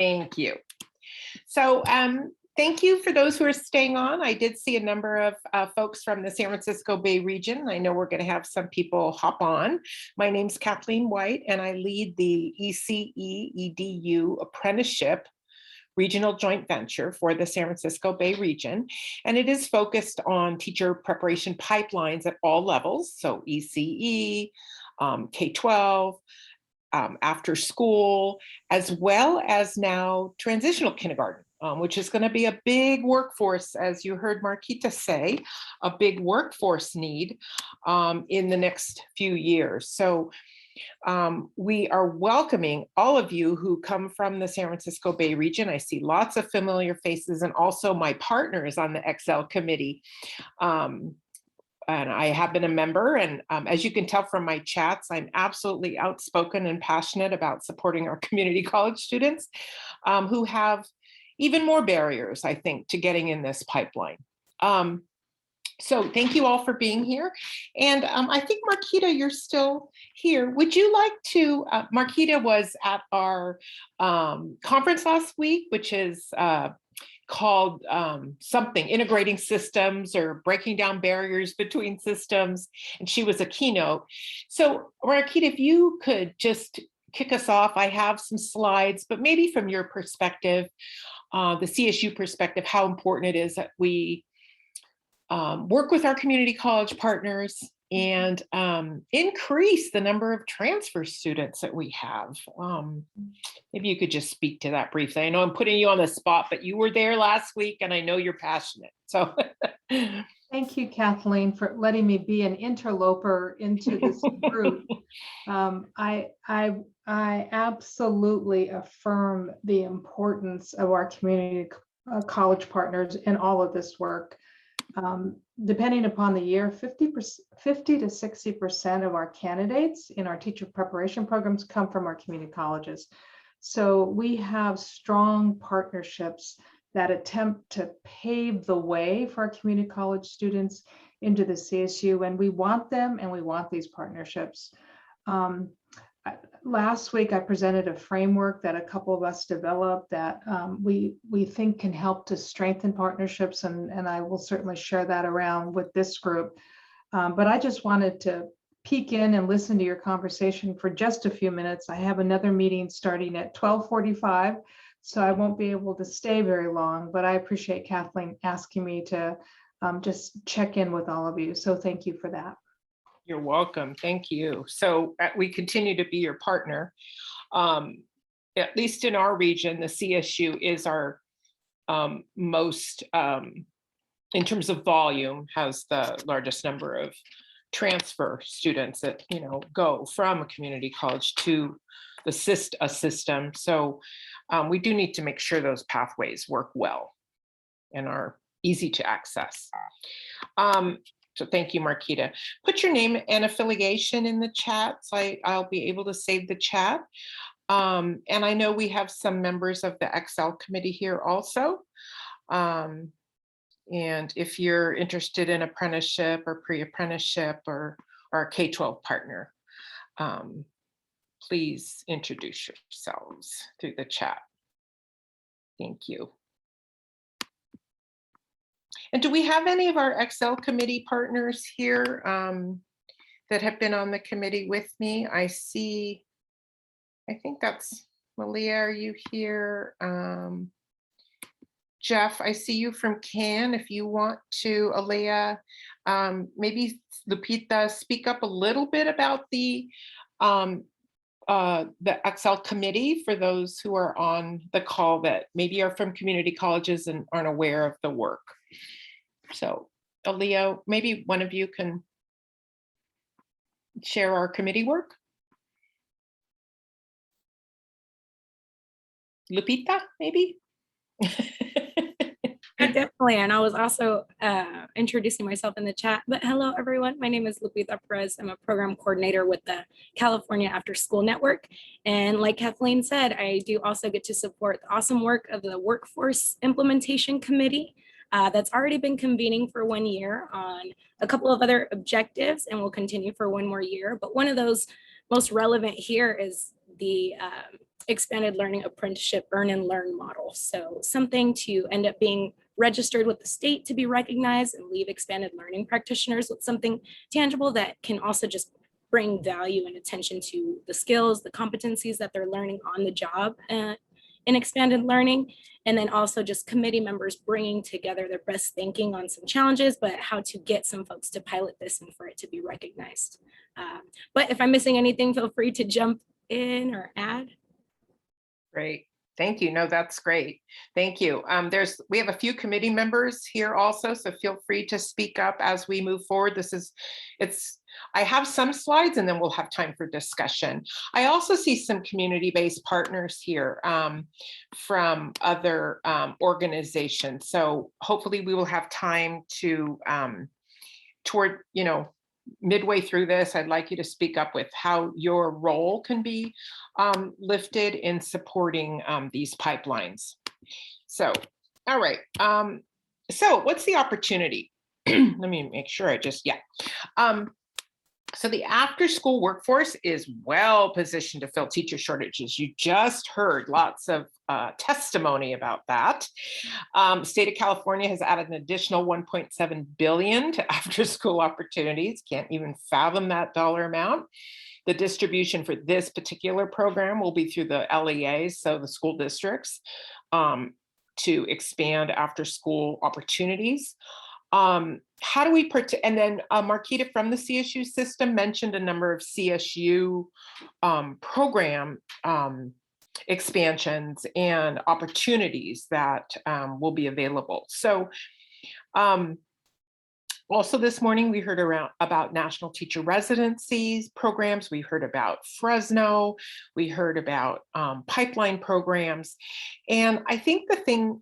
Thank you. So thank you for those who are staying on. I did see a number of folks from the San Francisco Bay region. I know we're going to have some people hop on. My name's Kathleen White, and I lead the ECE EDU Apprenticeship Regional Joint Venture for the San Francisco Bay region. And it is focused on teacher preparation pipelines at all levels. So ECE, K-12, after school, as well as now transitional kindergarten, which is going to be a big workforce, as you heard Marquita say, a big workforce need in the next few years. So we are welcoming all of you who come from the San Francisco Bay region. I see lots of familiar faces, and also my partners on the XL committee. And I have been a member, and as you can tell from my chats, I'm absolutely outspoken and passionate about supporting our community college students who have even more barriers, I think, to getting in this pipeline. So thank you all for being here. And I think, Marquita, you're still here. Would you like to, Marquita was at our conference last week, which is called something, integrating systems or breaking down barriers between systems. And she was a keynote. So Marquita, if you could just kick us off. I have some slides, but maybe from your perspective, the CSU perspective, how important it is that we work with our community college partners and increase the number of transfer students that we have. Maybe you could just speak to that briefly. I know I'm putting you on the spot, but you were there last week and I know you're passionate. So thank you, Kathleen, for letting me be an interloper into this group. I absolutely affirm the importance of our community college partners in all of this work. Depending upon the year, 50 to 60% of our candidates in our teacher preparation programs come from our community colleges. So we have strong partnerships that attempt to pave the way for our community college students into the CSU, and we want them and we want these partnerships. Last week, I presented a framework that a couple of us developed that we think can help to strengthen partnerships, and I will certainly share that around with this group. But I just wanted to peek in and listen to your conversation for just a few minutes. I have another meeting starting at 12:45, so I won't be able to stay very long, but I appreciate Kathleen asking me to just check in with all of you. So thank you for that. You're welcome. Thank you. So we continue to be your partner. At least in our region, the CSU is our most, in terms of volume, has the largest number of transfer students that go from a community college to a system. So we do need to make sure those pathways work well and are easy to access. So thank you, Marquita. Put your name and affiliation in the chat, so I'll be able to save the chat. And I know we have some members of the XL committee here also. And if you're interested in apprenticeship or pre-apprenticeship or a K-12 partner, please introduce yourselves through the chat. Thank you. And do we have any of our XL committee partners here that have been on the committee with me? I see, I think that's Malia, are you here? Jeff, I see you from CAN. If you want to, Alea, maybe Lupita, speak up a little bit about the XL committee for those who are on the call that maybe are from community colleges and aren't aware of the work. So, Alea, maybe one of you can share our committee work. Lupita, maybe? Definitely, and I was also introducing myself in the chat, but hello everyone, my name is Lupita Perez. I'm a program coordinator with the California After School Network, and like Kathleen said, I do also get to support the awesome work of the Workforce Implementation Committee that's already been convening for 1 year on a couple of other objectives and will continue for 1 more year, but one of those most relevant here is the expanded learning apprenticeship earn and learn model. So something to end up being registered with the state to be recognized and leave expanded learning practitioners with something tangible that can also just bring value and attention to the skills, the competencies that they're learning on the job in expanded learning. And then also just committee members bringing together their best thinking on some challenges, but how to get some folks to pilot this and for it to be recognized. But if I'm missing anything, feel free to jump in or add. Great. Thank you. No, that's great. Thank you. We have a few committee members here also, so feel free to speak up as we move forward. I have some slides and then we'll have time for discussion. I also see some community-based partners here from other organizations. So hopefully we will have time to, midway through this, I'd like you to speak up with how your role can be lifted in supporting these pipelines. So, all right. So what's the opportunity? Let me make sure so the after-school workforce is well positioned to fill teacher shortages. You just heard lots of testimony about that. State of California has added an additional 1.7 billion to after-school opportunities. Can't even fathom that dollar amount. The distribution for this particular program will be through the LEAs, so the school districts, to expand after-school opportunities. How do we and then Marquita from the CSU system mentioned a number of CSU program expansions and opportunities that will be available. So also this morning we heard about national teacher residencies programs. We heard about Fresno. We heard about pipeline programs. And I think the thing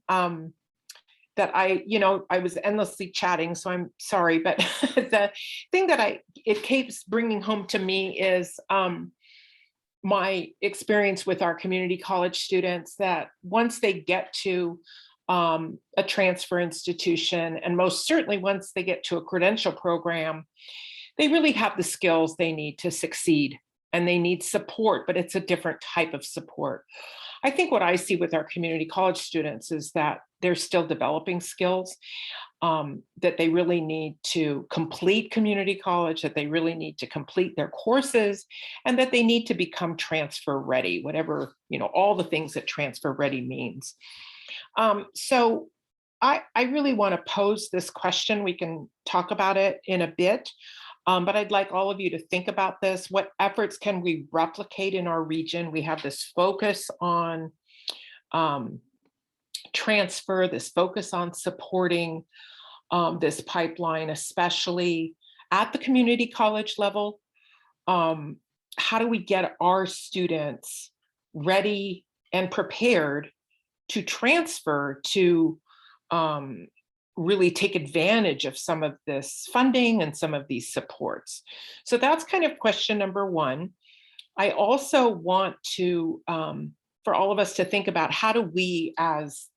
that I was endlessly chatting, so I'm sorry, but the thing that it keeps bringing home to me is my experience with our community college students, that once they get to a transfer institution, and most certainly once they get to a credential program, they really have the skills they need to succeed, and they need support, but it's a different type of support. I think what I see with our community college students is that they're still developing skills, that they really need to complete community college, that they really need to complete their courses, and that they need to become transfer ready, whatever, all the things that transfer ready means. So I really want to pose this question. We can talk about it in a bit. But I'd like all of you to think about this. What efforts can we replicate in our region? We have this focus on transfer, this focus on supporting this pipeline, especially at the community college level. How do we get our students ready and prepared to transfer to really take advantage of some of this funding and some of these supports? So that's kind of question number one. I also want to, for all of us to think about, how do we as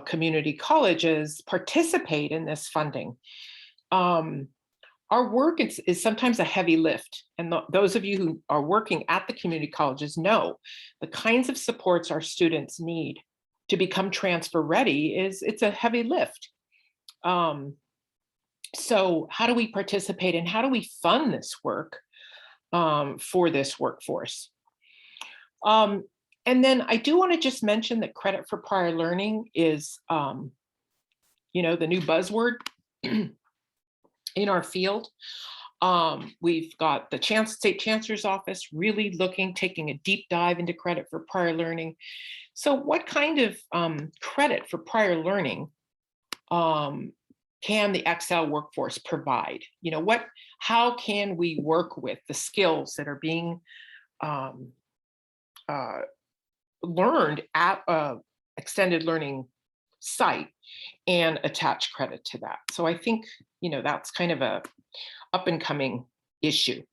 community colleges participate in this funding? Our work is sometimes a heavy lift. And those of you who are working at the community colleges know the kinds of supports our students need to become transfer ready it's a heavy lift. So how do we participate and how do we fund this work for this workforce? And then I do want to just mention that credit for prior learning is, the new buzzword in our field. We've got the State Chancellor's Office really taking a deep dive into credit for prior learning. So what kind of credit for prior learning can the Excel workforce provide? How can we work with the skills that are being learned at a extended learning site and attach credit to that? So I think, that's kind of a up and coming issue.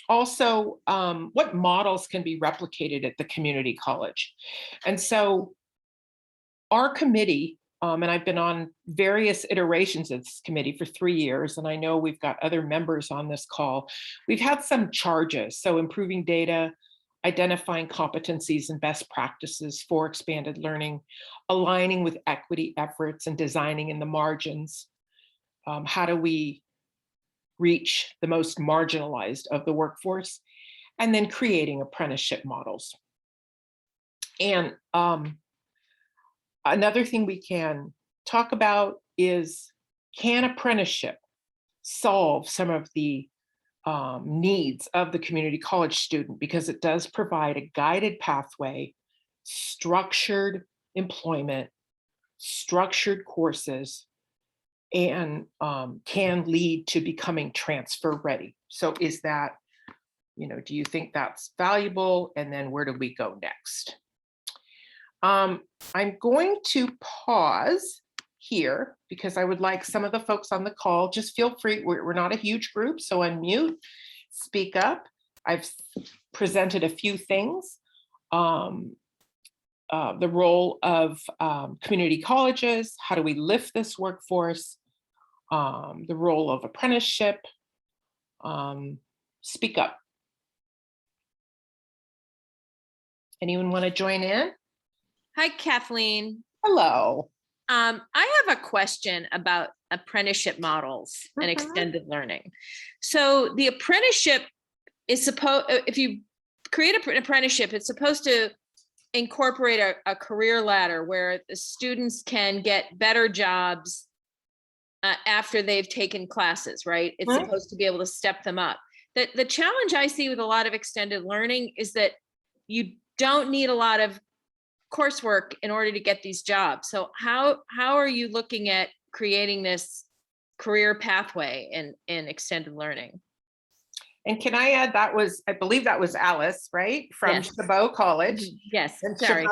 Also, what models can be replicated at the community college? And so our committee, and I've been on various iterations of this committee for 3 years, and I know we've got other members on this call. We've had some charges, so improving data identifying competencies and best practices for expanded learning, aligning with equity efforts and designing in the margins. How do we reach the most marginalized of the workforce? And then creating apprenticeship models. And another thing we can talk about is, can apprenticeship solve some of the needs of the community college student? Because it does provide a guided pathway, structured employment, structured courses, and can lead to becoming transfer ready. So is that, do you think that's valuable? And then where do we go next? I'm going to pause here because I would like some of the folks on the call, just feel free, we're not a huge group, so unmute, speak up. I've presented a few things. The role of community colleges, how do we lift this workforce? The role of apprenticeship. Speak up. Anyone want to join in? Hi, Kathleen. Hello. I have a question about apprenticeship models and extended learning. So the apprenticeship is supposed, if you create an apprenticeship, it's supposed to incorporate a career ladder where the students can get better jobs after they've taken classes, right? It's supposed to be able to step them up. The challenge I see with a lot of extended learning is that you don't need a lot of coursework in order to get these jobs. So how are you looking at creating this career pathway in extended learning? And can I add, I believe that was Alice, right? From Yes. Chabot College. Yes, And sorry.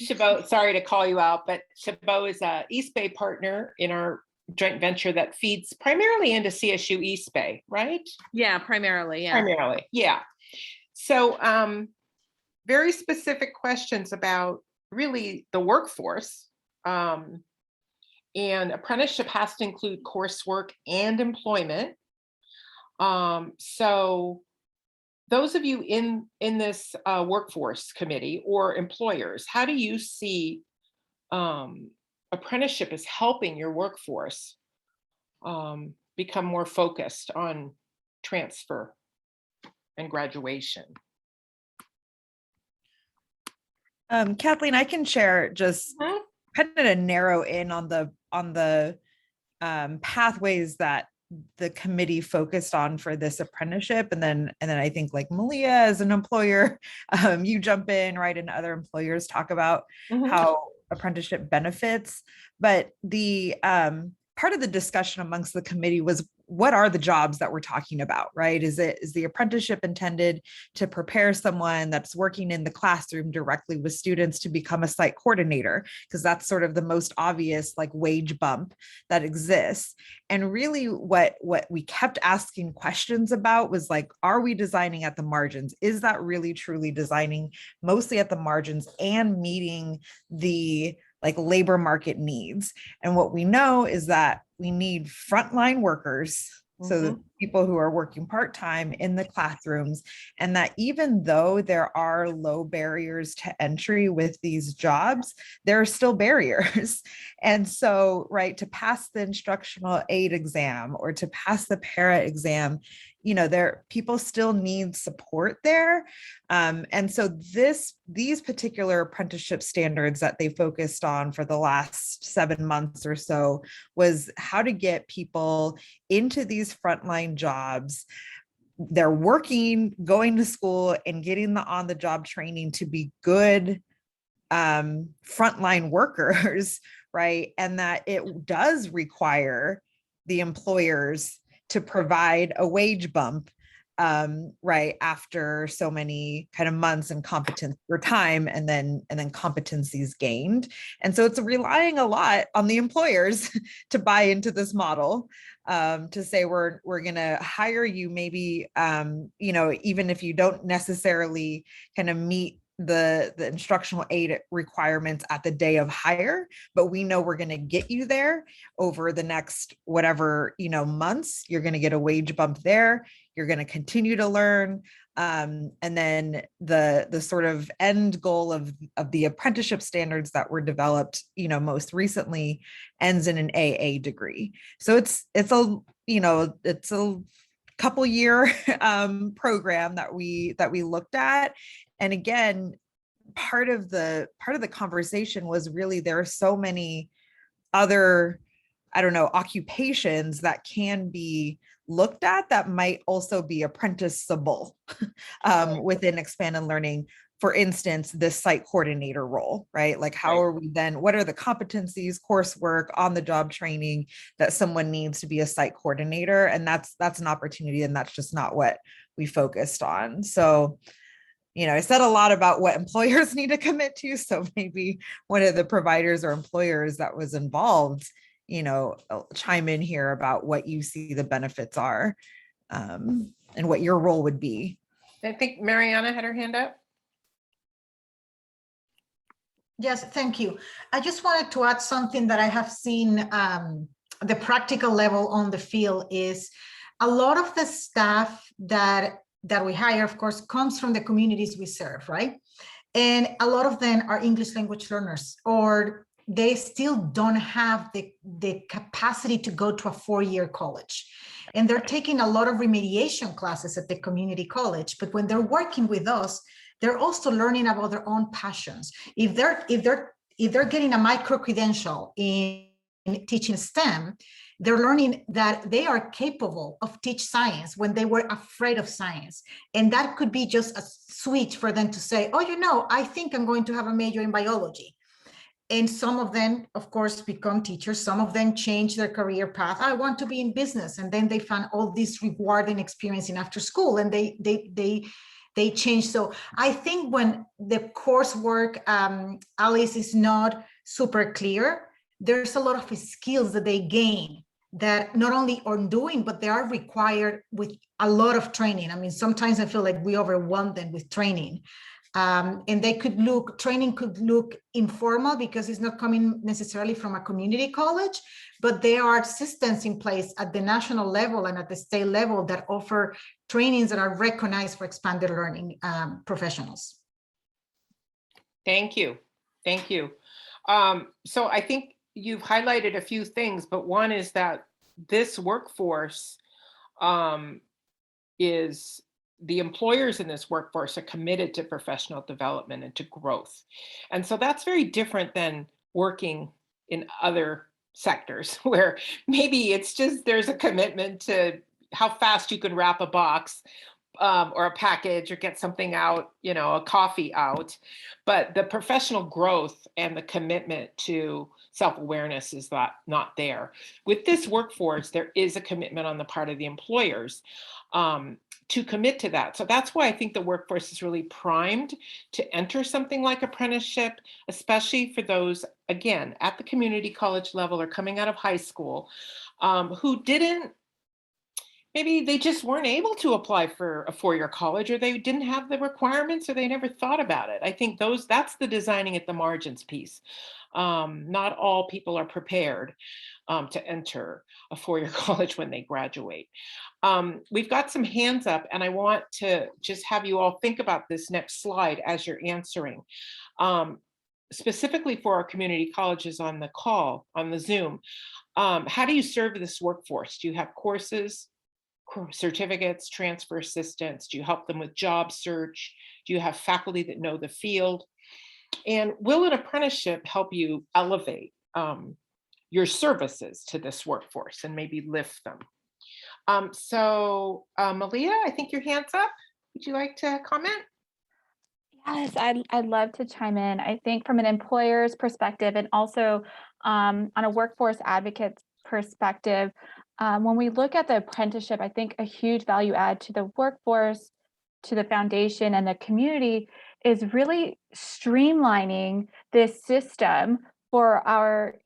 Chabot, sorry to call you out, but Chabot is a East Bay partner in our joint venture that feeds primarily into CSU East Bay, right? Yeah, primarily, yeah. Primarily, yeah. So very specific questions about really the workforce. And apprenticeship has to include coursework and employment. So those of you in this workforce committee or employers, how do you see apprenticeship as helping your workforce become more focused on transfer and graduation? Kathleen, I can share just kind of to narrow in on the pathways that the committee focused on for this apprenticeship, and then I think like Malia as an employer, you jump in, right, and other employers talk about how apprenticeship benefits. But the part of the discussion amongst the committee was, what are the jobs that we're talking about, right? Is the apprenticeship intended to prepare someone that's working in the classroom directly with students to become a site coordinator? Because that's sort of the most obvious like wage bump that exists. And really what we kept asking questions about was like, are we designing at the margins? Is that really truly designing mostly at the margins and meeting the like labor market needs? And what we know is that we need frontline workers, so the people who are working part-time in the classrooms, and that even though there are low barriers to entry with these jobs, there are still barriers. And so, right, to pass the instructional aid exam or to pass the para exam, people still need support there. And so these particular apprenticeship standards that they focused on for the last 7 months or so was how to get people into these frontline jobs. They're working, going to school, and getting the on-the-job training to be good frontline workers, right? And that it does require the employers to provide a wage bump, right, after so many kind of months and competence or time, and then competencies gained. And so it's relying a lot on the employers to buy into this model, to say we're going to hire you maybe, even if you don't necessarily kind of meet the instructional aid requirements at the day of hire, but we know we're going to get you there over the next whatever, months. You're going to get a wage bump there. You're going to continue to learn. And then the sort of end goal of the apprenticeship standards that were developed, most recently ends in an AA degree. So it's a couple year program that we looked at. And again, part of the conversation was really, there are so many other, occupations that can be looked at that might also be apprenticeable within expanded learning. For instance, this site coordinator role, right? Like how are we then, what are the competencies, coursework, on the job training that someone needs to be a site coordinator? And that's an opportunity, and that's just not what we focused on. So, I said a lot about what employers need to commit to. So maybe one of the providers or employers that was involved, chime in here about what you see the benefits are, and what your role would be. I think Mariana had her hand up. Yes, thank you. I just wanted to add something that I have seen the practical level on the field is a lot of the staff that we hire, of course, comes from the communities we serve, right? And a lot of them are English language learners, or they still don't have the capacity to go to a 4-year college. And they're taking a lot of remediation classes at the community college, but when they're working with us, they're also learning about their own passions. If they're getting a micro credential in teaching STEM, they're learning that they are capable of teach science when they were afraid of science. And that could be just a switch for them to say, oh, I think I'm going to have a major in biology. And some of them, of course, become teachers. Some of them change their career path. I want to be in business. And then they find all this rewarding experience in after school, and they change. So I think when the coursework, Alice, is not super clear, there's a lot of skills that they gain that not only are doing, but they are required with a lot of training. I mean, sometimes I feel like we overwhelm them with training. And training could look informal because it's not coming necessarily from a community college, but there are systems in place at the national level and at the state level that offer trainings that are recognized for expanded learning professionals. Thank you. Thank you. So I think you've highlighted a few things, but one is that this workforce is the employers in this workforce are committed to professional development and to growth. And so that's very different than working in other sectors where maybe it's just there's a commitment to how fast you can wrap a box or a package or get something out, a coffee out. But the professional growth and the commitment to self-awareness is not there. With this workforce, there is a commitment on the part of the employers to commit to that. So that's why I think the workforce is really primed to enter something like apprenticeship, especially for those, again, at the community college level or coming out of high school, who maybe they just weren't able to apply for a 4-year college, or they didn't have the requirements, or they never thought about it. I think that's the designing at the margins piece. Not all people are prepared to enter a 4-year college when they graduate. We've got some hands up, and I want to just have you all think about this next slide as you're answering. Specifically for our community colleges on the call, on the Zoom, how do you serve this workforce? Do you have courses, certificates, transfer assistance? Do you help them with job search? Do you have faculty that know the field? And will an apprenticeship help you elevate your services to this workforce and maybe lift them? Malia, I think your hand's up. Would you like to comment? Yes, I'd love to chime in. I think from an employer's perspective and also on a workforce advocate's perspective, when we look at the apprenticeship, I think a huge value add to the workforce, to the foundation and the community is really streamlining this system for our,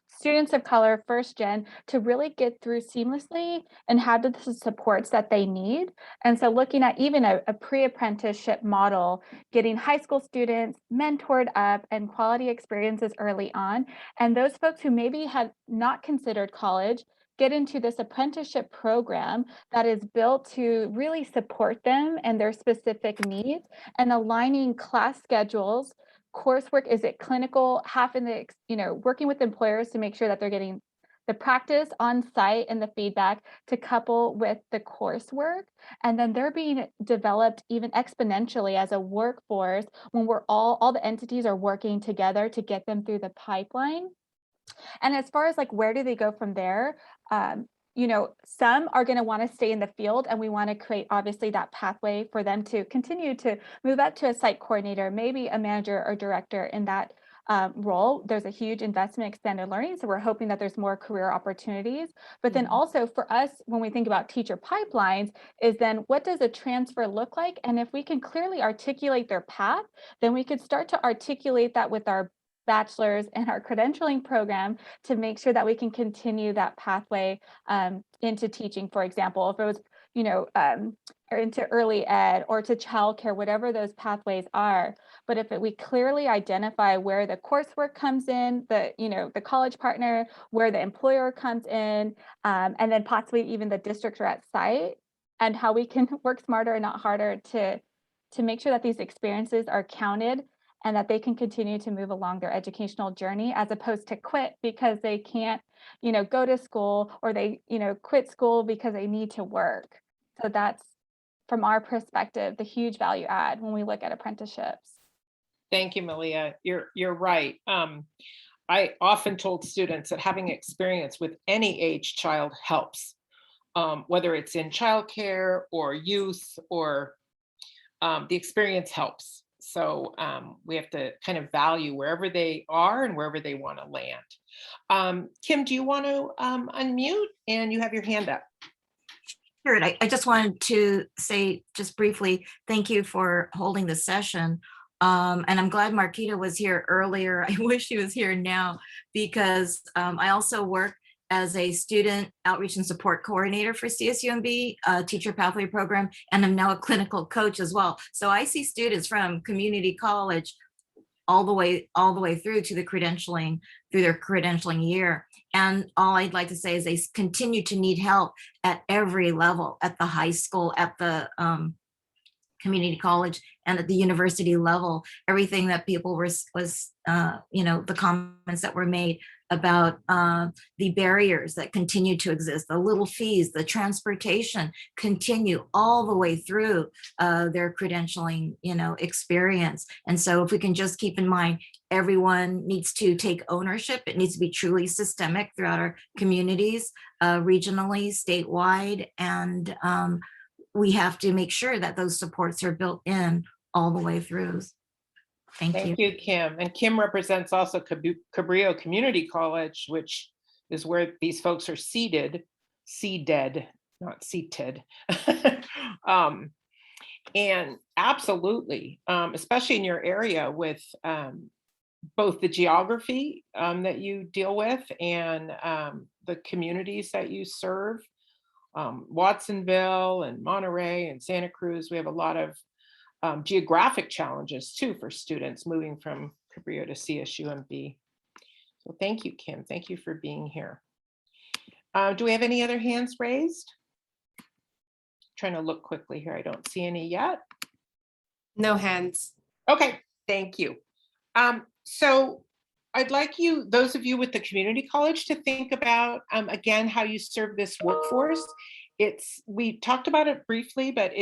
students of color, first gen, to really get through seamlessly and have the supports that they need. And so looking at even a pre-apprenticeship model, getting high school students mentored up and quality experiences early on. And those folks who maybe had not considered college get into this apprenticeship program that is built to really support them and their specific needs, and aligning class schedules. Coursework, is it clinical, half in the, working with employers to make sure that they're getting the practice on site and the feedback to couple with the coursework. And then they're being developed even exponentially as a workforce when we're all the entities are working together to get them through the pipeline. And as far as like, where do they go from there? Some are going to want to stay in the field, and we want to create obviously that pathway for them to continue to move up to a site coordinator, maybe a manager or director in that role. There's a huge investment in extended learning, so we're hoping that there's more career opportunities. But then also for us, when we think about teacher pipelines, is then what does a transfer look like? And if we can clearly articulate their path, then we could start to articulate that with our bachelor's and our credentialing program to make sure that we can continue that pathway into teaching, for example, if it was, or into early ed or to childcare, whatever those pathways are. But if we clearly identify where the coursework comes in, the college partner, where the employer comes in, and then possibly even the district or at site, and how we can work smarter and not harder to make sure that these experiences are counted and that they can continue to move along their educational journey, as opposed to quit because they can't, go to school, or they, quit school because they need to work. So that's, from our perspective, the huge value add when we look at apprenticeships. Thank you, Malia. You're right. I often told students that having experience with any age child helps, whether it's in childcare or youth, or the experience helps. So we have to kind of value wherever they are and wherever they want to land. Kim, do you want to unmute? And you have your hand up. Sure. I just wanted to say just briefly, thank you for holding the session. And I'm glad Marquita was here earlier. I wish she was here now, because I also work as a student outreach and support coordinator for CSUMB teacher pathway program, and I'm now a clinical coach as well. So I see students from community college all the way through to the credentialing, through their credentialing year. And all I'd like to say is they continue to need help at every level, at the high school, at the community college, and at the university level. Everything that people was the comments that were made about the barriers that continue to exist, the little fees, the transportation, continue all the way through their credentialing, experience. And so if we can just keep in mind, everyone needs to take ownership. It needs to be truly systemic throughout our communities, regionally, statewide, and we have to make sure that those supports are built in all the way through. Thank you, Kim. And Kim represents also Cabrillo Community College, which is where these folks are seated, not seated. And absolutely, especially in your area with both the geography that you deal with and the communities that you serve. Watsonville and Monterey and Santa Cruz, we have a lot of geographic challenges too for students moving from Cabrillo to CSUMB. So thank you, Kim. Thank you for being here. Do we have any other hands raised? Trying to look quickly here. I don't see any yet. No hands. Okay, thank you. So I'd like you, those of you with the community college, to think about, again, how you serve this workforce. We talked about it briefly, but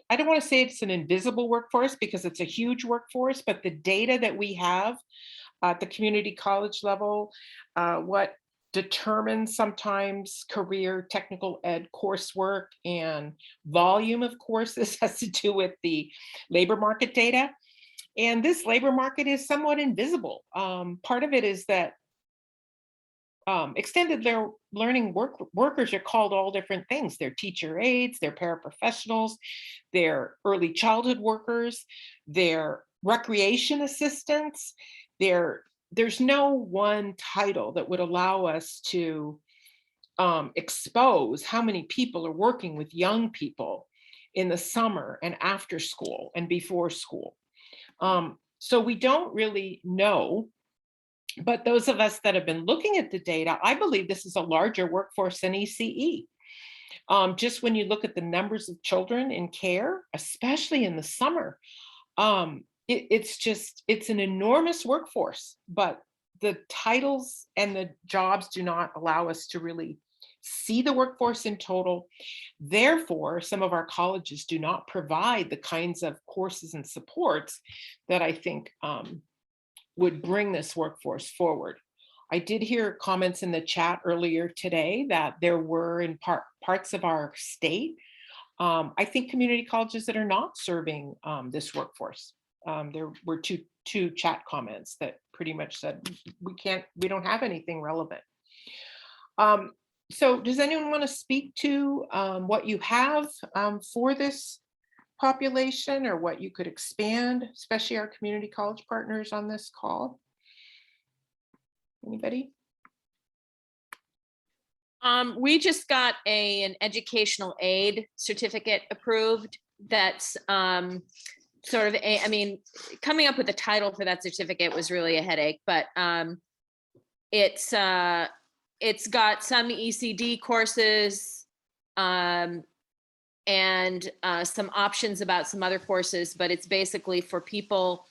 I don't want to say it's an invisible workforce because it's a huge workforce, but the data that we have at the community college level, what determines sometimes career technical ed coursework and volume of courses has to do with the labor market data. And this labor market is somewhat invisible. Part of it is that extended learning workers are called all different things. They're teacher aides, they're paraprofessionals, they're early childhood workers, they're recreation assistants, they're there's no one title that would allow us to expose how many people are working with young people in the summer and after school and before school. So we don't really know, but those of us that have been looking at the data, I believe this is a larger workforce than ECE. Just when you look at the numbers of children in care, especially in the summer, it's an enormous workforce, but the titles and the jobs do not allow us to really see the workforce in total. Therefore, some of our colleges do not provide the kinds of courses and supports that I think would bring this workforce forward. I did hear comments in the chat earlier today that there were in parts of our state, I think community colleges that are not serving this workforce. There were two chat comments that pretty much said, we don't have anything relevant. So does anyone want to speak to what you have for this population, or what you could expand, especially our community college partners on this call? Anybody? We just got an educational aid certificate approved. That's sort of I mean, coming up with a title for that certificate was really a headache, but it's got some ECD courses and some options about some other courses, but it's basically for people,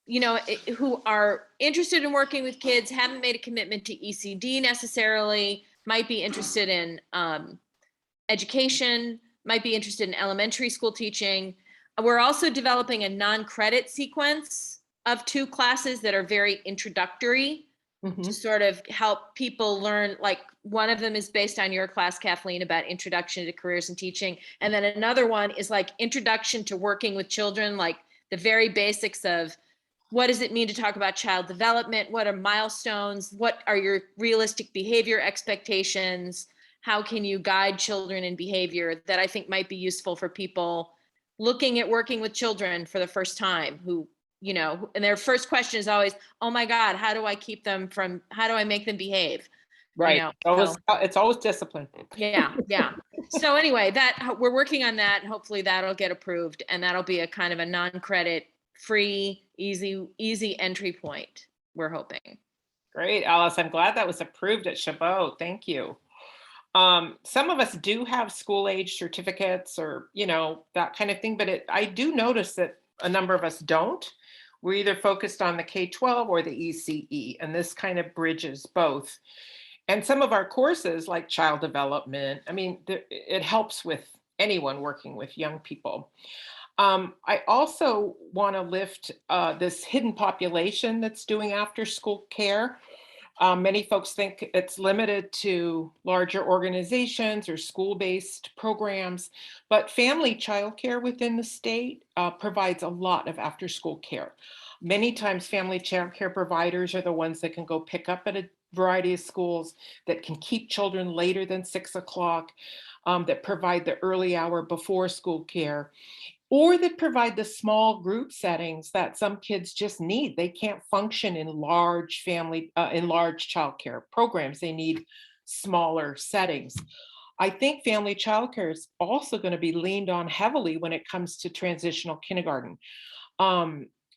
you know, who are interested in working with kids, haven't made a commitment to ECD necessarily, might be interested in education, might be interested in elementary school teaching. We're also developing a non-credit sequence of 2 classes that are very introductory to sort of help people learn. Like, one of them is based on your class, Kathleen, about introduction to careers in teaching. And then another one is like introduction to working with children, like the very basics of what does it mean to talk about child development? What are milestones? What are your realistic behavior expectations? How can you guide children in behavior? That I think might be useful for people looking at working with children for the first time, who, you know, and their first question is always, oh my God, how do I keep them from, how do I make them behave? Right. You know, It's always discipline. Yeah. So anyway, that we're working on that, and hopefully that'll get approved, and that'll be a kind of a non-credit free, easy entry point, we're hoping. Great, Alice. I'm glad that was approved at Chabot. Thank you. Some of us do have school age certificates, or, you know, that kind of thing, but I do notice that a number of us don't. We're either focused on the K-12 or the ECE, and this kind of bridges both. And some of our courses, like child development, I mean, it helps with anyone working with young people. I also want to lift this hidden population that's doing after school care. Many folks think it's limited to larger organizations or school-based programs, but family childcare within the state provides a lot of after-school care. Many times family childcare providers are the ones that can go pick up at a variety of schools, that can keep children later than 6 o'clock, that provide the early hour before school care, or that provide the small group settings that some kids just need. They can't function in large childcare programs. They need smaller settings. I think family childcare is also going to be leaned on heavily when it comes to transitional kindergarten.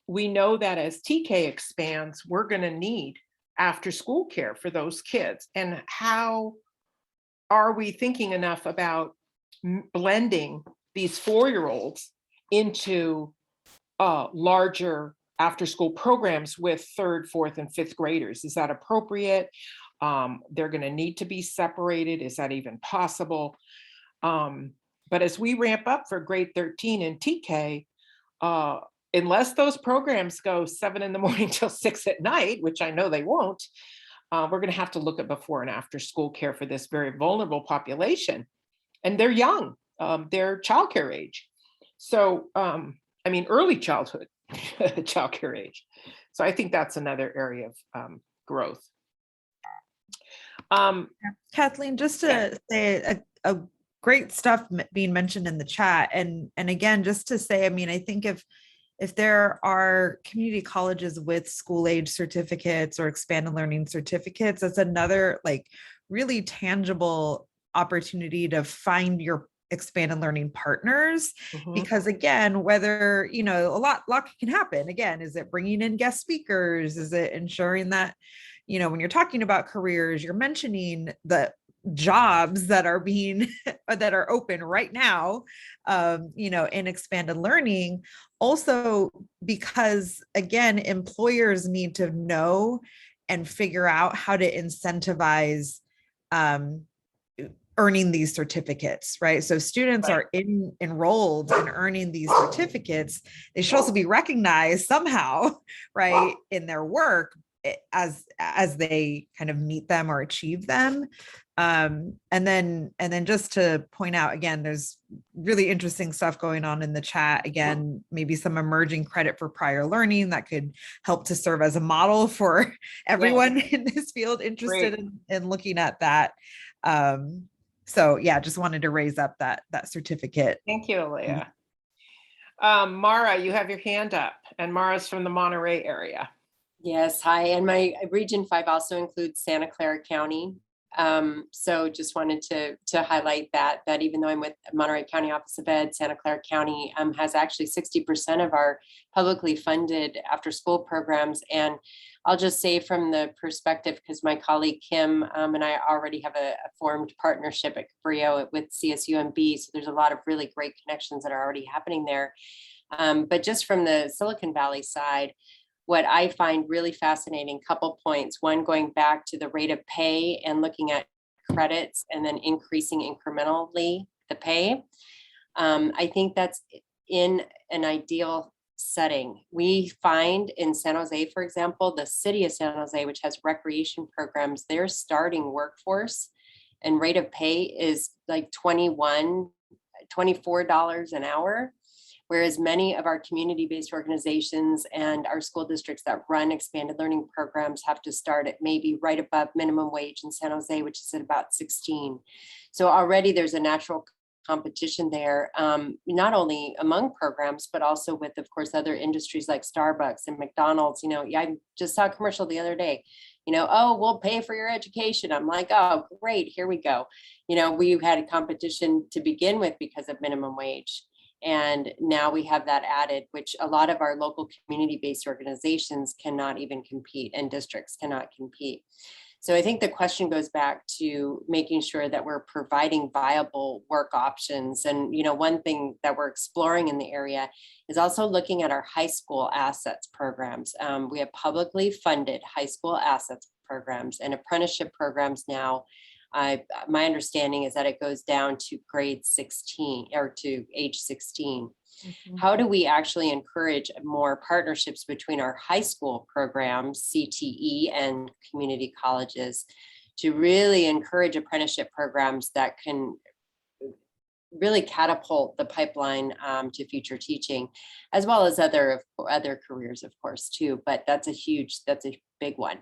We know that as TK expands, we're going to need after school care for those kids. And how are we thinking enough about blending these 4-year-olds into larger after school programs with 3rd, 4th, and 5th graders? Is that appropriate? They're going to need to be separated. Is that even possible? But as we ramp up for grade 13 and TK, unless those programs go 7 in the morning till 6 at night, which I know they won't, we're going to have to look at before and after school care for this very vulnerable population. And they're young, they're childcare age. So, I mean, early childhood childcare age. So I think that's another area of growth. Kathleen, just to say a great stuff being mentioned in the chat. And again, just to say, I mean, I think if there are community colleges with school age certificates or expanded learning certificates, that's another like really tangible opportunity to find your expanded learning partners. Because again, whether, you know, a lot can happen. Again, is it bringing in guest speakers? Is it ensuring that, you know, when you're talking about careers, you're mentioning the jobs that are being that are open right now, you know, in expanded learning. Also, because again, employers need to know and figure out how to incentivize earning these certificates, right? So students are enrolled and earning these certificates. They should also be recognized somehow, right, in their work as they kind of meet them or achieve them. And then just to point out again, there's really interesting stuff going on in the chat. Again, maybe some emerging credit for prior learning that could help to serve as a model for everyone in this field interested in looking at that. So yeah, just wanted to raise up that certificate. Thank you, Aaliyah. Mara, you have your hand up, and Mara's from the Monterey area. Yes, hi. And my Region 5 also includes Santa Clara County. So just wanted to highlight that even though I'm with Monterey County Office of Ed, Santa Clara County has actually 60% of our publicly funded after school programs. And I'll just say from the perspective, because my colleague Kim and I already have a formed partnership at Cabrillo with CSUMB. So there's a lot of really great connections that are already happening there. But just from the Silicon Valley side, what I find really fascinating, couple points. One, going back to the rate of pay and looking at credits and then increasing incrementally the pay. I think that's in an ideal setting. We find in San Jose, for example, the city of San Jose, which has recreation programs, their starting workforce and rate of pay is like $24 an hour. Whereas many of our community-based organizations and our school districts that run expanded learning programs have to start at maybe right above minimum wage in San Jose, which is at about 16. So already there's a natural competition there, not only among programs, but also with, of course, other industries like Starbucks and McDonald's. You know, I just saw a commercial the other day, you know, oh, we'll pay for your education. I'm like, oh, great, here we go. You know, we had a competition to begin with because of minimum wage. And now we have that added, which a lot of our local community-based organizations cannot even compete, and districts cannot compete. So I think the question goes back to making sure that we're providing viable work options. And, you know, one thing that we're exploring in the area is also looking at our high school assets programs. We have publicly funded high school assets programs and apprenticeship programs now. My understanding is that it goes down to grade 16 or to age 16. How do we actually encourage more partnerships between our high school programs, CTE, and community colleges to really encourage apprenticeship programs that can really catapult the pipeline to future teaching, as well as other careers, of course, too. But that's a big one.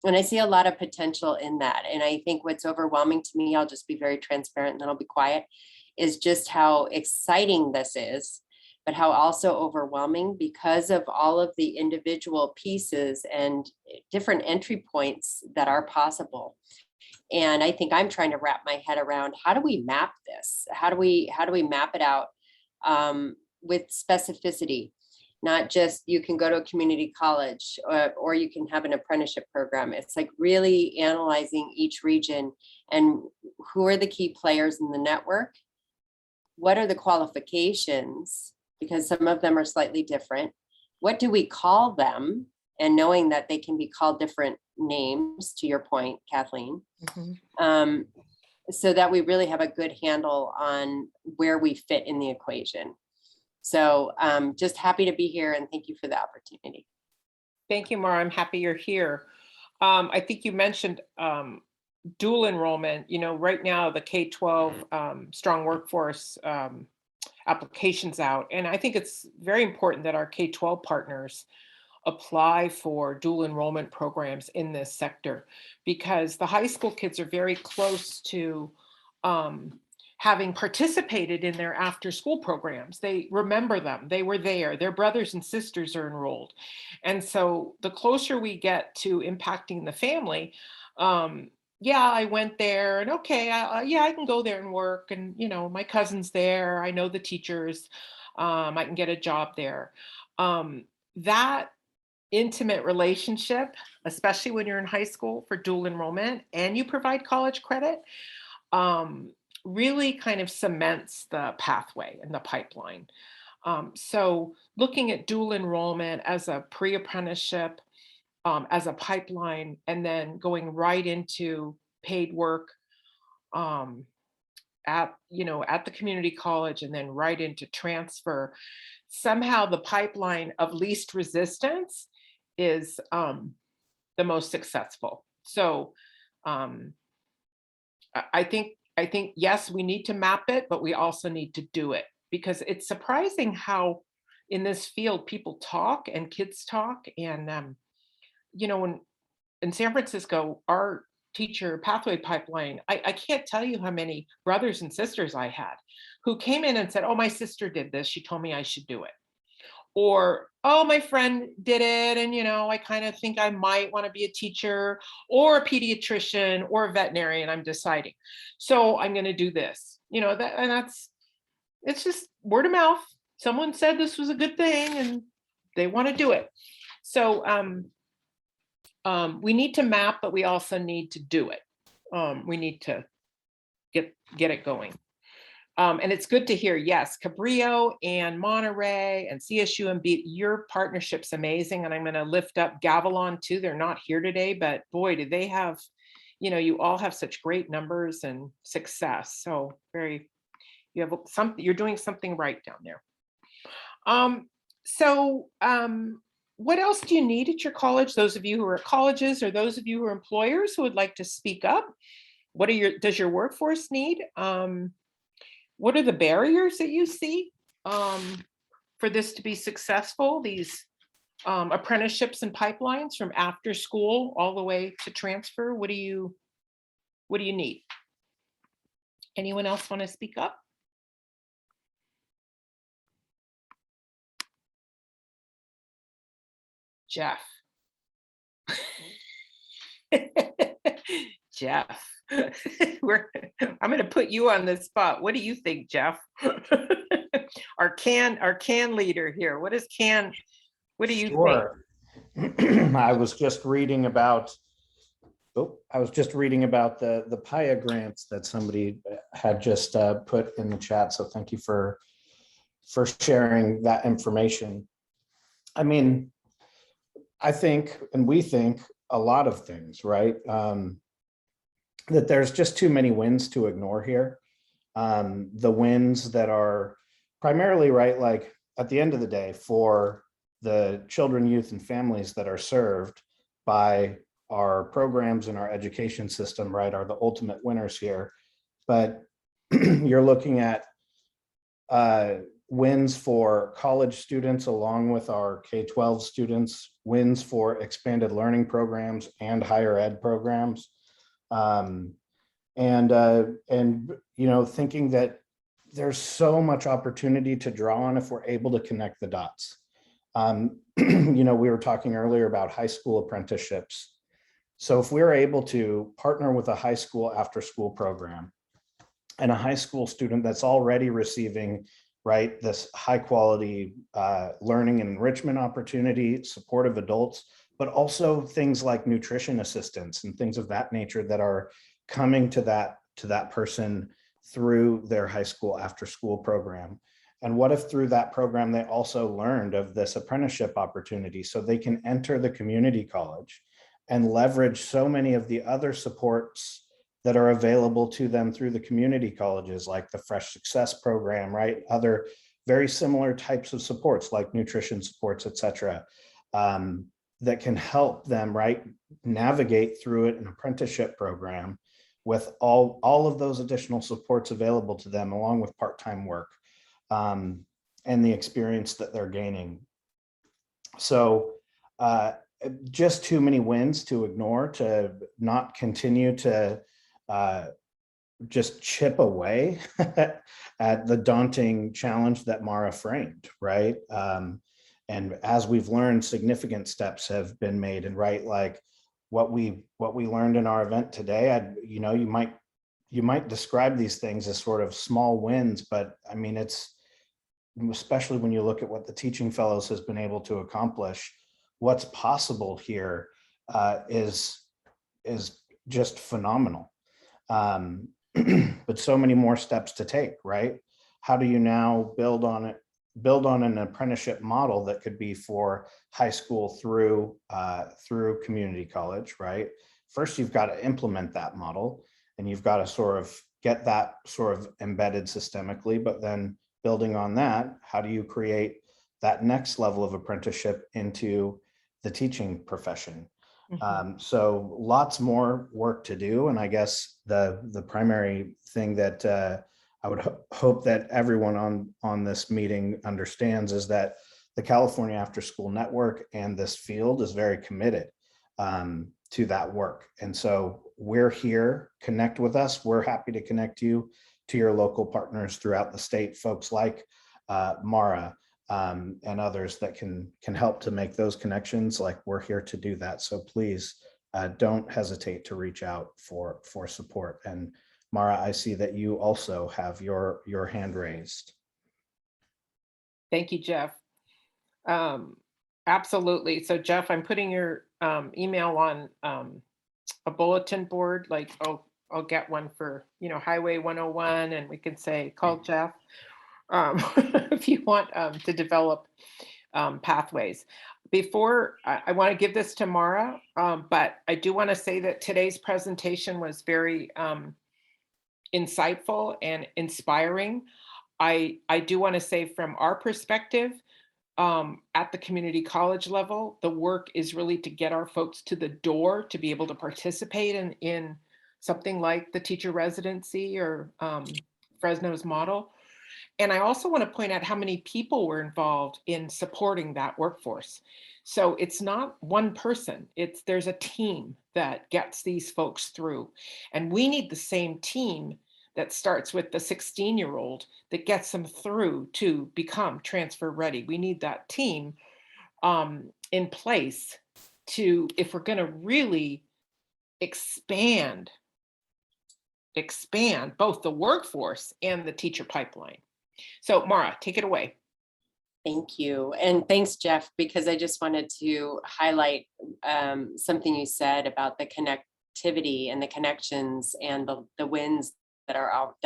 And I see a lot of potential in that. And I think what's overwhelming to me, I'll just be very transparent and then I'll be quiet, is just how exciting this is, but how also overwhelming because of all of the individual pieces and different entry points that are possible. And I think I'm trying to wrap my head around, how do we map this? How do we map it out with specificity? Not just you can go to a community college or you can have an apprenticeship program. It's like really analyzing each region and who are the key players in the network? What are the qualifications? Because some of them are slightly different. What do we call them? And knowing that they can be called different names, to your point, Kathleen, so that we really have a good handle on where we fit in the equation. So just happy to be here and thank you for the opportunity. Thank you, Mara. I'm happy you're here. I think you mentioned dual enrollment. You know, right now the K-12 strong workforce applications out. And I think it's very important that our K-12 partners apply for dual enrollment programs in this sector, because the high school kids are very close to having participated in their after school programs. They remember them, they were there, their brothers and sisters are enrolled. And so the closer we get to impacting the family, yeah, I went there and okay, yeah, I can go there and work, and you know, my cousin's there, I know the teachers, I can get a job there. That intimate relationship, especially when you're in high school for dual enrollment and you provide college credit, really kind of cements the pathway and the pipeline. So looking at dual enrollment as a pre-apprenticeship, as a pipeline, and then going right into paid work at the community college, and then right into transfer. Somehow the pipeline of least resistance is the most successful. So I think yes, we need to map it, but we also need to do it, because it's surprising how in this field people talk and kids talk. And when in San Francisco, our teacher pathway pipeline, I can't tell you how many brothers and sisters I had who came in and said, oh, my sister did this, she told me I should do it. Or, oh, my friend did it, and I kind of think I might want to be a teacher or a pediatrician or a veterinarian, I'm deciding. So I'm going to do this. It's just word of mouth. Someone said this was a good thing and they want to do it. So we need to map, but we also need to do it. We need to get it going. And it's good to hear, yes, Cabrillo and Monterey and CSU and your partnership's amazing. And I'm going to lift up Gavilon too. They're not here today, but boy, do they have, you all have such great numbers and success. So you're doing something right down there. What else do you need at your college? Those of you who are at colleges, or those of you who are employers who would like to speak up, does your workforce need? What are the barriers that you see for this to be successful? These apprenticeships and pipelines from after school all the way to transfer. What do you need? Anyone else want to speak up? Jeff. Jeff. I'm going to put you on the spot. What do you think, Jeff? our can leader here. What do you think? I was just reading about the PIA grants that somebody had just put in the chat. So thank you for sharing that information. I mean, I think, and we think a lot of things, right? That there's just too many wins to ignore here. The wins that are primarily, right, like at the end of the day, for the children, youth, and families that are served by our programs and our education system, right, are the ultimate winners here. But you're looking at wins for college students along with our K-12 students, wins for expanded learning programs and higher ed programs. Thinking that there's so much opportunity to draw on if we're able to connect the dots. We were talking earlier about high school apprenticeships. So if we're able to partner with a high school after school program and a high school student that's already receiving, right, this high quality learning and enrichment opportunity, supportive adults, but also things like nutrition assistance and things of that nature that are coming to that person through their high school after school program. And what if through that program, they also learned of this apprenticeship opportunity so they can enter the community college and leverage so many of the other supports that are available to them through the community colleges, like the Fresh Success program, right? Other very similar types of supports like nutrition supports, et cetera, that can help them, right, navigate through an apprenticeship program with all of those additional supports available to them, along with part-time work and the experience that they're gaining. So just too many wins to ignore, to not continue to just chip away at the daunting challenge that Mara framed, right? And as we've learned, significant steps have been made, and right, like what we learned in our event today, you might describe these things as sort of small wins, but I mean, it's, especially when you look at what the Teaching Fellows has been able to accomplish, what's possible here is just phenomenal. But so many more steps to take, right? How do you now build on an apprenticeship model that could be for high school through community college, right? First, you've got to implement that model, and you've got to sort of get that sort of embedded systemically, but then building on that, how do you create that next level of apprenticeship into the teaching profession? So lots more work to do. And I guess the primary thing that I would hope that everyone on this meeting understands is that the California After School Network and this field is very committed to that work. And so we're here, connect with us. We're happy to connect you to your local partners throughout the state, folks like Mara, and others that can help to make those connections. Like, we're here to do that. So please don't hesitate to reach out for support. And Mara, I see that you also have your hand raised. Thank you, Jeff. Absolutely. So Jeff, I'm putting your email on a bulletin board. Like, I'll get one for, Highway 101, and we can say, call Jeff. If you want to develop pathways. Before, I want to give this to Mara, but I do want to say that today's presentation was very insightful and inspiring. I do want to say, from our perspective, at the community college level, the work is really to get our folks to the door to be able to participate in something like the teacher residency or Fresno's model. And I also want to point out how many people were involved in supporting that workforce. So it's not one person, there's a team that gets these folks through. And we need the same team that starts with the 16-year-old that gets them through to become transfer ready. We need that team in place to, if we're going to really expand both the workforce and the teacher pipeline. So Mara, take it away. Thank you. And thanks, Jeff, because I just wanted to highlight something you said about the connectivity and the connections and the wins that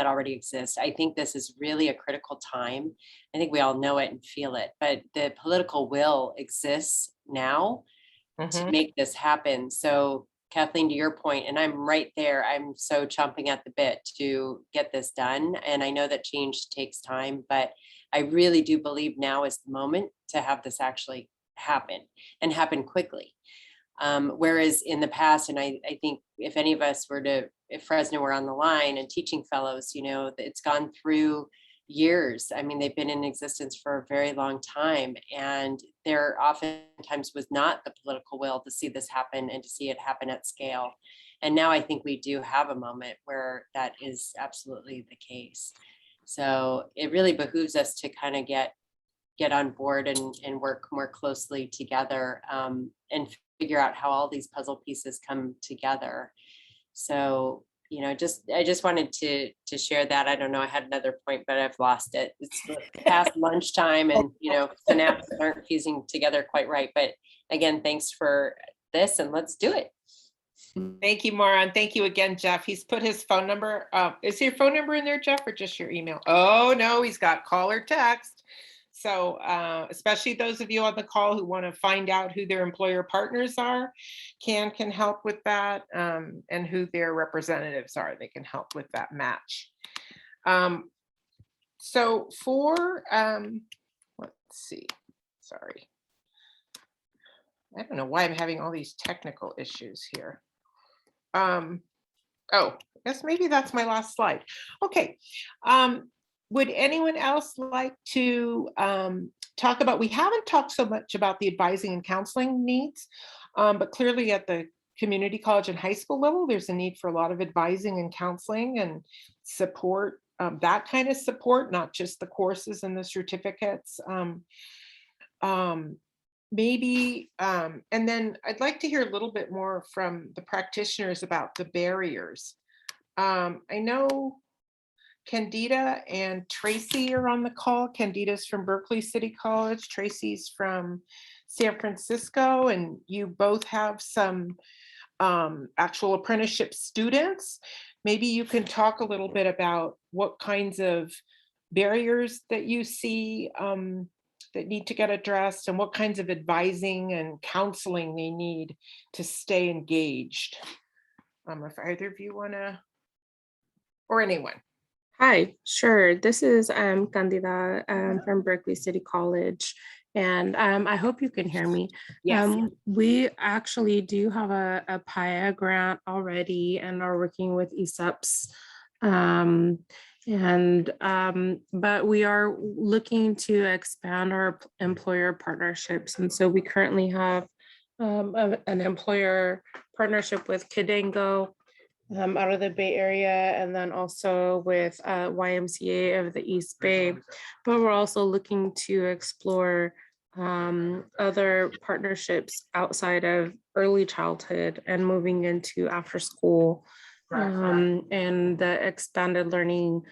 already exist. I think this is really a critical time. I think we all know it and feel it, but the political will exists now to make this happen. So Kathleen, to your point, and I'm right there, I'm so chomping at the bit to get this done. And I know that change takes time, but I really do believe now is the moment to have this actually happen and happen quickly. Whereas in the past, and I think if any of us if Fresno were on the line and teaching fellows, it's gone through years. I mean, they've been in existence for a very long time, and there oftentimes was not the political will to see this happen and to see it happen at scale. And now I think we do have a moment where that is absolutely the case. So it really behooves us to kind of get on board and work more closely together and figure out how all these puzzle pieces come together. So I just wanted to share that. I don't know, I had another point, but I've lost it. It's past lunchtime, and synapses aren't fusing together quite right. But again, thanks for this, and let's do it. Thank you, Mara, and thank you again, Jeff. He's put his phone number. Is your phone number in there, Jeff, or just your email? Oh no, he's got call or text. So especially those of you on the call who want to find out who their employer partners are, can help with that, and who their representatives are. They can help with that match. So for, let's see, sorry. I don't know why I'm having all these technical issues here. Oh, I guess maybe that's my last slide. Okay. Would anyone else like to talk about, we haven't talked so much about the advising and counseling needs, but clearly at the community college and high school level, there's a need for a lot of advising and counseling and support, that kind of support, not just the courses and the certificates. Maybe, and then I'd like to hear a little bit more from the practitioners about the barriers. I know Candida and Tracy are on the call. Candida's from Berkeley City College, Tracy's from San Francisco, and you both have some actual apprenticeship students. Maybe you can talk a little bit about what kinds of barriers that you see that need to get addressed, and what kinds of advising and counseling they need to stay engaged. If either of you wanna, or anyone. Hi, sure. This is Candida from Berkeley City College, and I hope you can hear me. Yes. We actually do have a PIA grant already and are working with ECEPs. But we are looking to expand our employer partnerships. And so we currently have an employer partnership with Kidango out of the Bay Area, and then also with YMCA of the East Bay. But we're also looking to explore other partnerships outside of early childhood and moving into after school and the expanded learning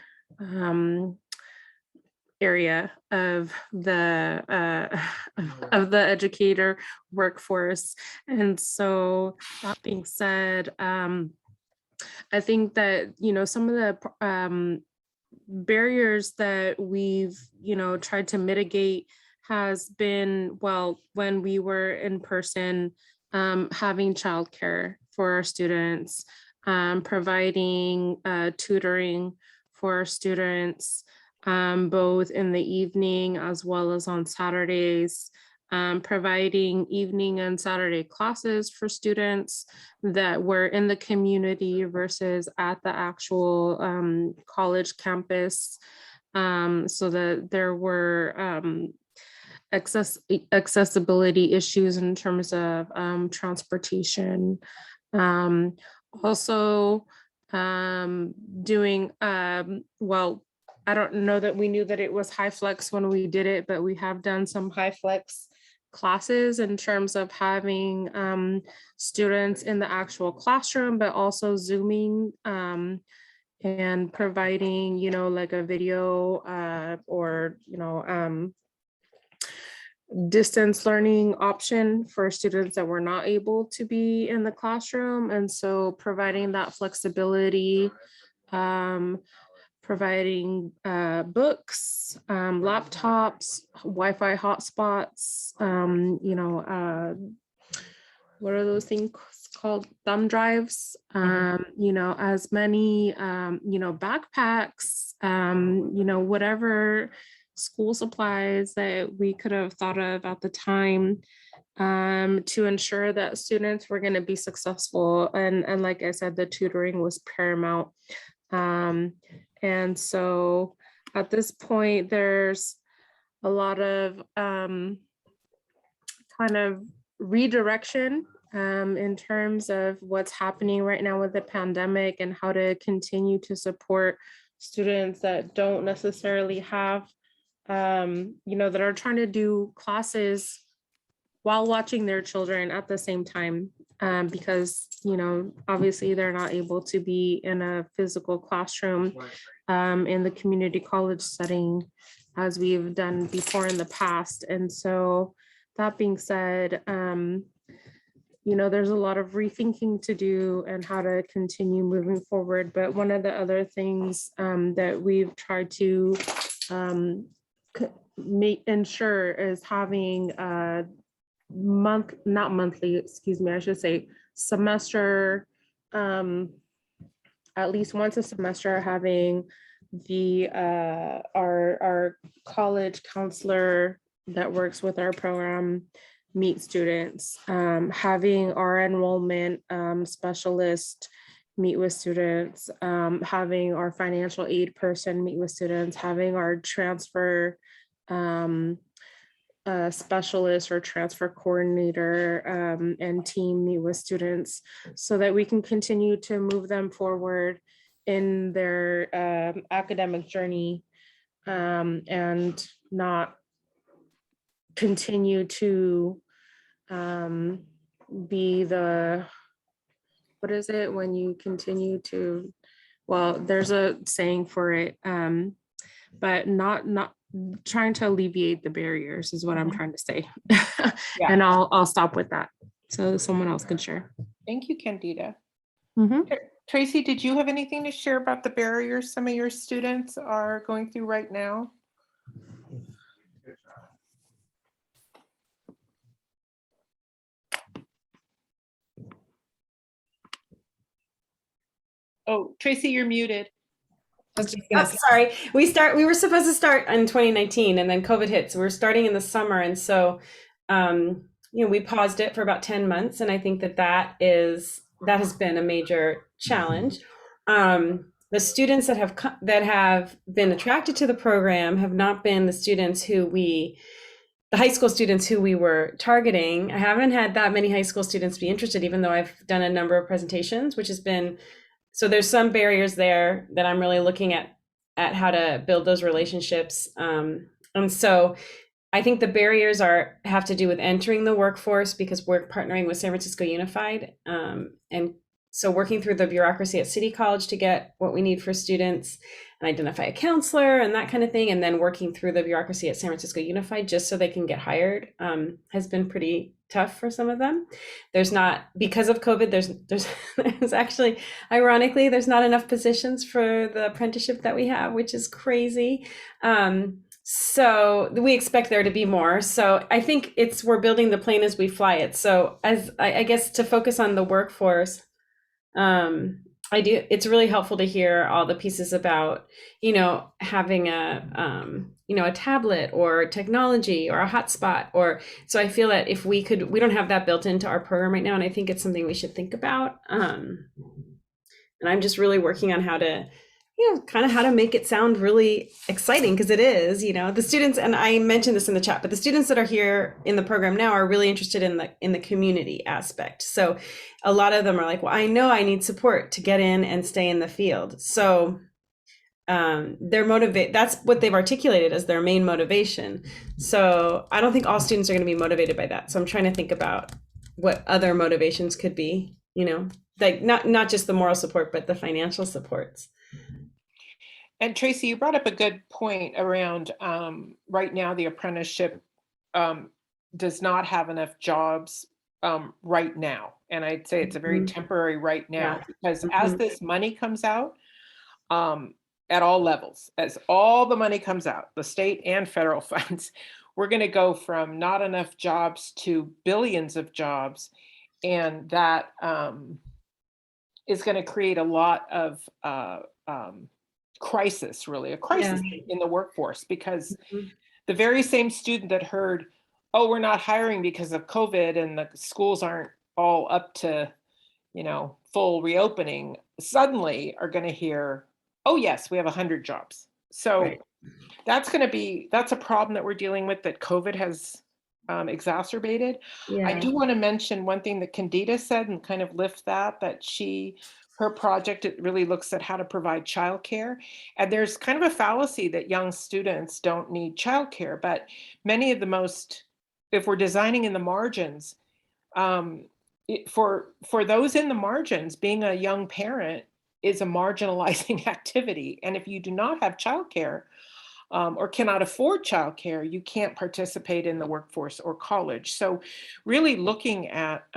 area of the educator workforce. And so that being said, I think that, some of the barriers that we've, tried to mitigate has been, well, when we were in person, having childcare for our students, providing tutoring for our students, both in the evening as well as on Saturdays, providing evening and Saturday classes for students that were in the community versus at the actual college campus, so that there were accessibility issues in terms of transportation. Also doing, well, I don't know that we knew that it was high flex when we did it, but we have done some high flex classes in terms of having students in the actual classroom, but also Zooming and providing, like a video or, distance learning option for students that were not able to be in the classroom. And so providing that flexibility, providing books, laptops, Wi-Fi hotspots, what are those things called? Thumb drives, as many, backpacks, whatever school supplies that we could have thought of at the time to ensure that students were going to be successful. And like I said, the tutoring was paramount. And so at this point, there's a lot of kind of redirection in terms of what's happening right now with the pandemic and how to continue to support students that don't necessarily have, that are trying to do classes while watching their children at the same time, because, obviously they're not able to be in a physical classroom in the community college setting as we've done before in the past. And so that being said, there's a lot of rethinking to do and how to continue moving forward. But one of the other things that we've tried to ensure is having semester, at least once a semester, having the our college counselor that works with our program meet students, having our enrollment specialist meet with students, having our financial aid person meet with students, having our transfer specialist or transfer coordinator and team meet with students so that we can continue to move them forward in their academic journey and not continue to be the, what is it when you continue to, well, there's a saying for it, but not trying to alleviate the barriers is what I'm trying to say. Yeah. And I'll stop with that so someone else can share. Thank you, Candida. Mhm. Tracy, did you have anything to share about the barriers some of your students are going through right now? Oh, Tracy, you're muted. Sorry, we were supposed to start in 2019 and then COVID hit. So we're starting in the summer. And so, we paused it for about 10 months. And I think that has been a major challenge. The students that have been attracted to the program have not been the students the high school students who we were targeting. I haven't had that many high school students be interested, even though I've done a number of presentations, which has been, so there's some barriers there that I'm really looking at how to build those relationships. And so I think the barriers have to do with entering the workforce, because we're partnering with San Francisco Unified. And so working through the bureaucracy at City College to get what we need for students and identify a counselor and that kind of thing. And then working through the bureaucracy at San Francisco Unified just so they can get hired has been pretty tough for some of them. There's not, because of COVID, there's actually, ironically, there's not enough positions for the apprenticeship that we have, which is crazy. So we expect there to be more. So I think we're building the plane as we fly it. So as I guess to focus on the workforce, it's really helpful to hear all the pieces about, having a tablet or technology or a hotspot, so I feel that if we don't have that built into our program right now. And I think it's something we should think about. And I'm just really working on how to, kind of how to make it sound really exciting, because it is, the students, and I mentioned this in the chat, but the students that are here in the program now are really interested in the community aspect. So a lot of them are like, well, I know I need support to get in and stay in the field. So they're motivated. That's what they've articulated as their main motivation. So I don't think all students are going to be motivated by that. So I'm trying to think about what other motivations could be, like not just the moral support, but the financial supports. And Tracy, you brought up a good point around right now the apprenticeship does not have enough jobs right now. And I'd say it's a very temporary right now, because as this money comes out at all levels, as all the money comes out, the state and federal funds, we're going to go from not enough jobs to billions of jobs. And that is going to create a lot of crisis in the workforce, because the very same student that heard, oh, we're not hiring because of COVID and the schools aren't all up to, full reopening, suddenly are going to hear, oh yes, we have 100 jobs. So that's a problem that we're dealing with, that COVID has exacerbated. I do want to mention one thing that Candida said and kind of lift that her project, it really looks at how to provide childcare. And there's kind of a fallacy that young students don't need childcare, but many of if we're designing in the margins, for those in the margins, being a young parent is a marginalizing activity. And if you do not have childcare or cannot afford childcare, you can't participate in the workforce or college. So really looking at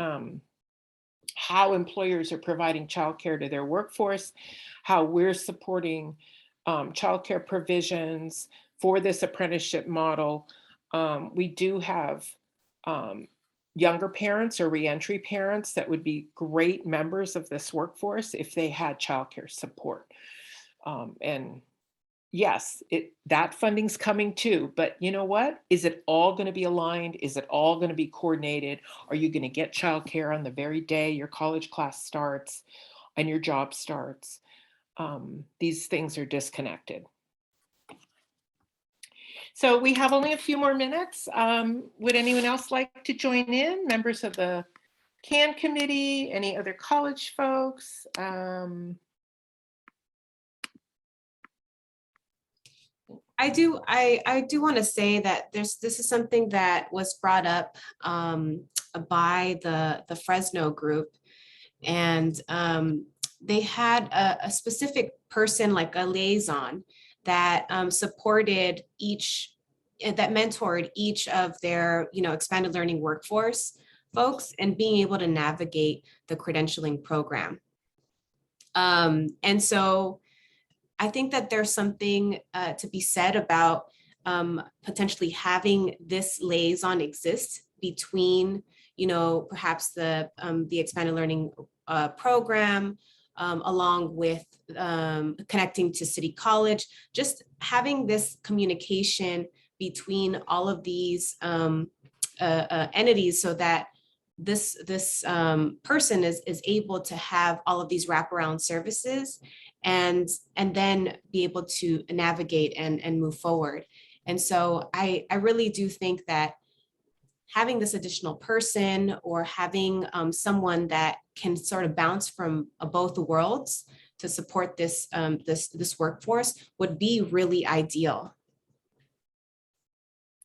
how employers are providing childcare to their workforce, how we're supporting childcare provisions for this apprenticeship model. We do have younger parents or reentry parents that would be great members of this workforce if they had childcare support. And yes, that funding's coming too, but you know what? Is it all going to be aligned? Is it all going to be coordinated? Are you going to get childcare on the very day your college class starts and your job starts? These things are disconnected. So we have only a few more minutes. Would anyone else like to join in? Members of the CAN committee, any other college folks? I do want to say that this is something that was brought up by the Fresno group, and they had a specific person, like a liaison, that supported that mentored each of their expanded learning workforce folks and being able to navigate the credentialing program. And so I think that there's something to be said about potentially having this liaison exist between, perhaps the expanded learning program, along with connecting to City College, just having this communication between all of these entities, so that this person is able to have all of these wraparound services and then be able to navigate and move forward. And so I really do think that having this additional person, or having someone that can sort of bounce from both worlds to support this this workforce would be really ideal.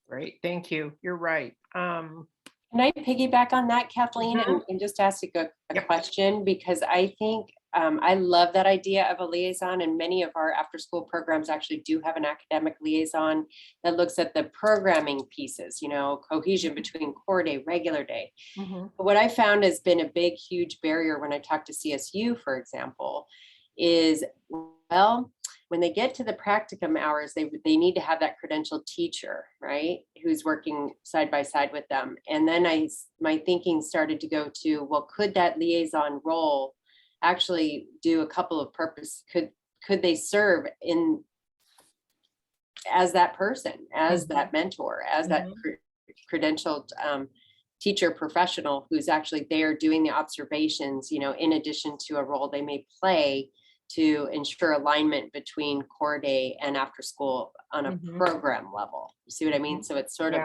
Great, thank you. You're right. Can I piggyback on that, Kathleen, and just ask a question? Because I think I love that idea of a liaison, and many of our after school programs actually do have an academic liaison that looks at the programming pieces, cohesion between core day, regular day. But what I found has been a big, huge barrier when I talk to CSU, for example, is, well, when they get to the practicum hours, they need to have that credentialed teacher, right, who's working side by side with them. And then my thinking started to go to, well, could that liaison role actually do a couple of purposes? Could they serve as that person, as that mentor, as that credentialed teacher professional who's actually there doing the observations, in addition to a role they may play to ensure alignment between core day and after school on a program level. You see what I mean? So it's sort of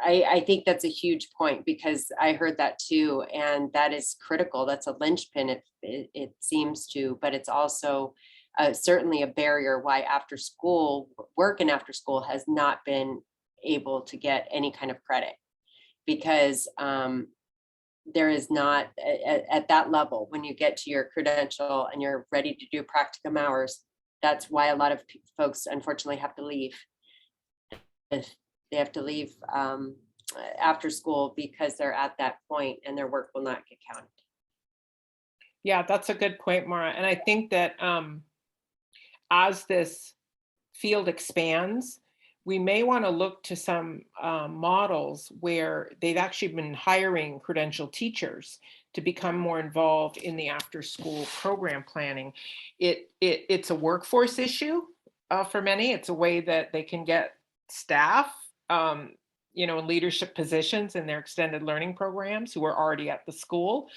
I think that's a huge point, because I heard that too, and that is critical. That's a linchpin, it seems to, but it's also certainly a barrier why after school work and after school has not been able to get any kind of credit, because there is not at that level, when you get to your credential and you're ready to do practicum hours. That's why a lot of folks unfortunately have to leave. They have to leave after school because they're at that point and their work will not get counted. Yeah, that's a good point, Mara. And I think that as this field expands, we may want to look to some models where they've actually been hiring credentialed teachers to become more involved in the after-school program planning. It's a workforce issue for many. It's a way that they can get staff, in leadership positions in their extended learning programs who are already at the school.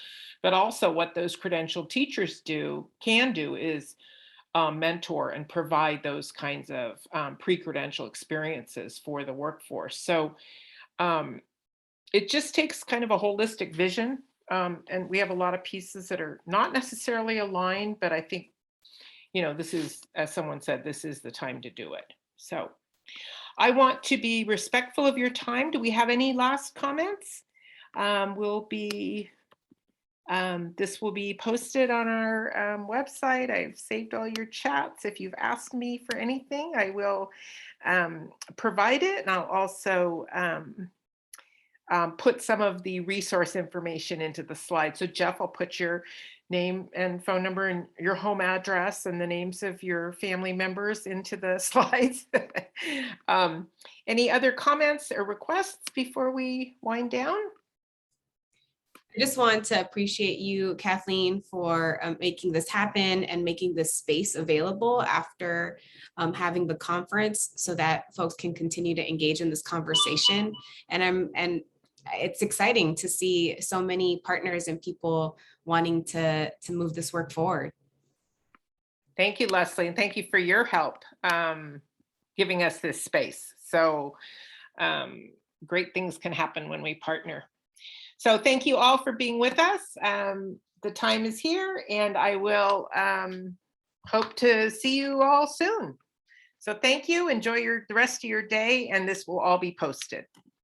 But also what those credentialed teachers can do is mentor and provide those kinds of pre-credential experiences for the workforce. So it just takes kind of a holistic vision. And we have a lot of pieces that are not necessarily aligned, but I think, this is, as someone said, this is the time to do it. So I want to be respectful of your time. Do we have any last comments? This will be posted on our website. I've saved all your chats. If you've asked me for anything, I will provide it. And I'll also put some of the resource information into the slide. So Jeff, I'll put your name and phone number and your home address and the names of your family members into the slides. Any other comments or requests before we wind down? I just want to appreciate you, Kathleen, for making this happen and making this space available after having the conference, so that folks can continue to engage in this conversation. And it's exciting to see so many partners and people wanting to move this work forward. Thank you, Leslie, and thank you for your help giving us this space. So great things can happen when we partner. So thank you all for being with us. The time is here, and I will hope to see you all soon. So thank you. Enjoy the rest of your day, and this will all be posted.